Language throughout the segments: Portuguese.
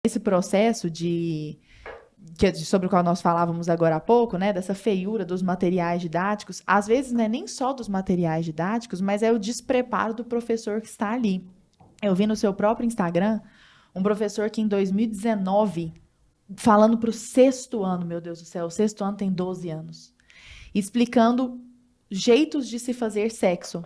esse processo sobre o qual nós falávamos agora há pouco, né, dessa feiura dos materiais didáticos, às vezes não é nem só dos materiais didáticos, mas é o despreparo do professor que está ali. Eu vi no seu próprio Instagram um professor que em 2019, falando para o 6º ano, meu Deus do céu, o 6º ano tem 12 anos, explicando jeitos de se fazer sexo.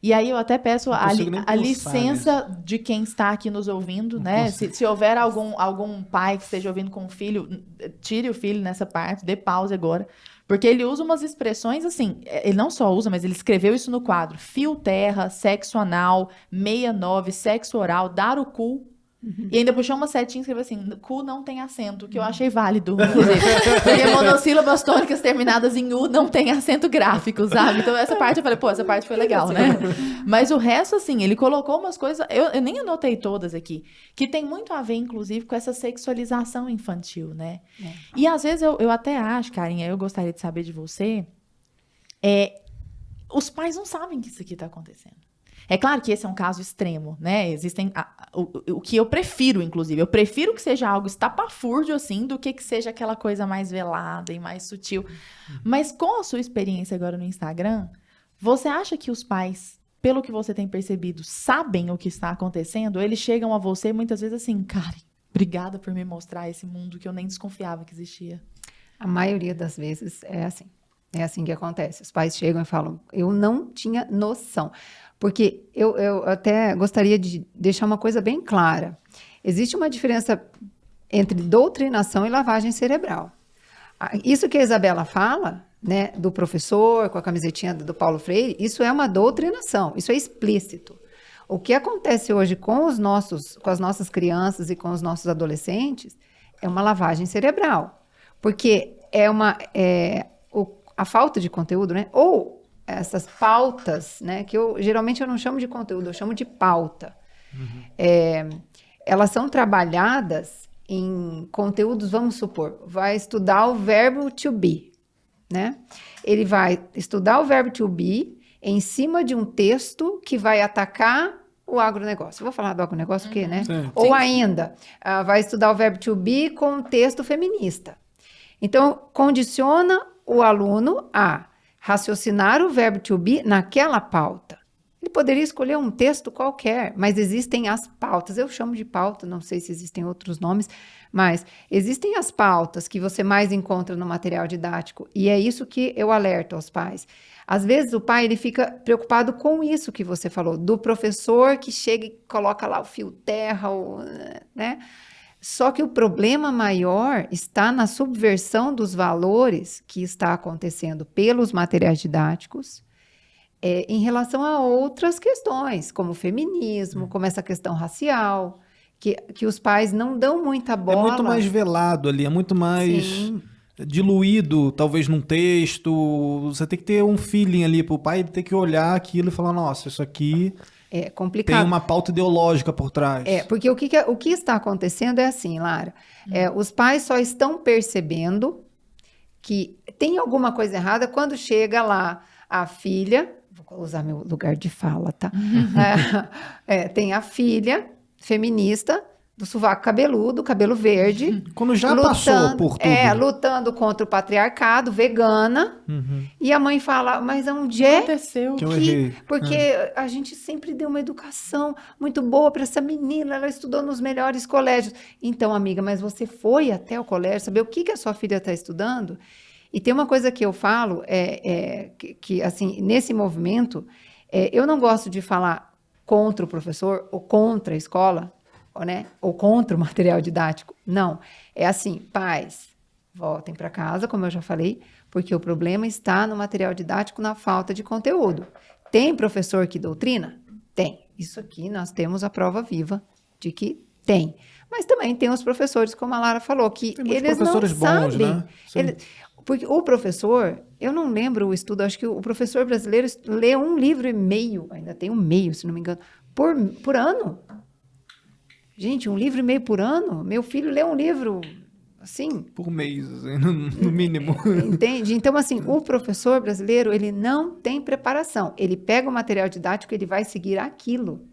E aí eu até peço a licença de quem está aqui nos ouvindo, né? Se houver algum pai que esteja ouvindo com o filho, tire o filho nessa parte, dê pause agora. Porque ele usa umas expressões assim, ele não só usa, mas ele escreveu isso no quadro. Fio terra, sexo anal, 69, sexo oral, dar o cu. E ainda puxou uma setinha e escreveu assim, cu não tem acento, que eu achei válido, inclusive. Porque monossílabas tônicas terminadas em U não tem acento gráfico, sabe? Então essa parte eu falei, pô, essa parte foi legal, né? Mas o resto, assim, ele colocou umas coisas, eu nem anotei todas aqui, que tem muito a ver, inclusive, com essa sexualização infantil, né? E às vezes eu até acho, Carinha, eu gostaria de saber de você, os pais não sabem que isso aqui está acontecendo. É claro que esse é um caso extremo, né? Existem o que eu prefiro, inclusive. Eu prefiro que seja algo estapafúrdio, assim, do que seja aquela coisa mais velada e mais sutil. Mas com a sua experiência agora no Instagram, você acha que os pais, pelo que você tem percebido, sabem o que está acontecendo? Ou eles chegam a você muitas vezes assim, Karen, obrigada por me mostrar esse mundo que eu nem desconfiava que existia. A maioria das vezes é assim. É assim que acontece. Os pais chegam e falam, eu não tinha noção. Porque eu até gostaria de deixar uma coisa bem clara. Existe uma diferença entre doutrinação e lavagem cerebral. Isso que a Isabela fala, né, do professor com a camisetinha do Paulo Freire, isso é uma doutrinação, isso é explícito. O que acontece hoje com as nossas crianças e com os nossos adolescentes é uma lavagem cerebral. Porque a falta de conteúdo, né, ou essas pautas, né, que geralmente eu não chamo de conteúdo, eu chamo de pauta. Elas são trabalhadas em conteúdos, vamos supor, vai estudar o verbo to be, né? Ele vai estudar o verbo to be em cima de um texto que vai atacar o agronegócio. Eu vou falar do agronegócio porque, né? Sim. Ou ainda, vai estudar o verbo to be com um texto feminista. Então, condiciona o aluno a raciocinar o verbo to be naquela pauta. Ele poderia escolher um texto qualquer, mas existem as pautas. Eu chamo de pauta, não sei se existem outros nomes, mas existem as pautas que você mais encontra no material didático, e é isso que eu alerto aos pais. Às vezes o pai ele fica preocupado com isso que você falou, do professor que chega e coloca lá o fio terra, né? Só que o problema maior está na subversão dos valores que está acontecendo pelos materiais didáticos em relação a outras questões, como o feminismo, como essa questão racial, que os pais não dão muita bola. É muito mais velado ali, é muito mais diluído, talvez num texto. Você tem que ter um feeling ali para o pai ter que olhar aquilo e falar, nossa, isso aqui... É complicado. Tem uma pauta ideológica por trás. Porque o que está acontecendo é assim, Lara. Os pais só estão percebendo que tem alguma coisa errada quando chega lá a filha, vou usar meu lugar de fala, tá? Tem a filha feminista do sovaco cabeludo, cabelo verde. Quando já passou por tudo. Lutando contra o patriarcado, vegana. E a mãe fala, mas onde é aconteceu? Que eu errei. Porque a gente sempre deu uma educação muito boa para essa menina, ela estudou nos melhores colégios. Então, amiga, mas você foi até o colégio, saber o que a sua filha está estudando? E tem uma coisa que eu falo, que assim, nesse movimento, eu não gosto de falar contra o professor ou contra a escola, né? Ou contra o material didático. Não. É assim, pais, voltem para casa, como eu já falei, porque o problema está no material didático, na falta de conteúdo. Tem professor que doutrina? Tem. Isso aqui nós temos a prova viva de que tem. Mas também tem os professores, como a Lara falou, que eles não sabem. Bons, né? Porque o professor, eu não lembro o estudo, acho que o professor brasileiro lê 1,5 livro, ainda tem 1,5, se não me engano, por ano. Gente, 1,5 livro por ano? Meu filho lê um livro, assim... Por mês, assim, no mínimo. Entende? Então, assim, o professor brasileiro, ele não tem preparação. Ele pega o material didático, ele vai seguir aquilo.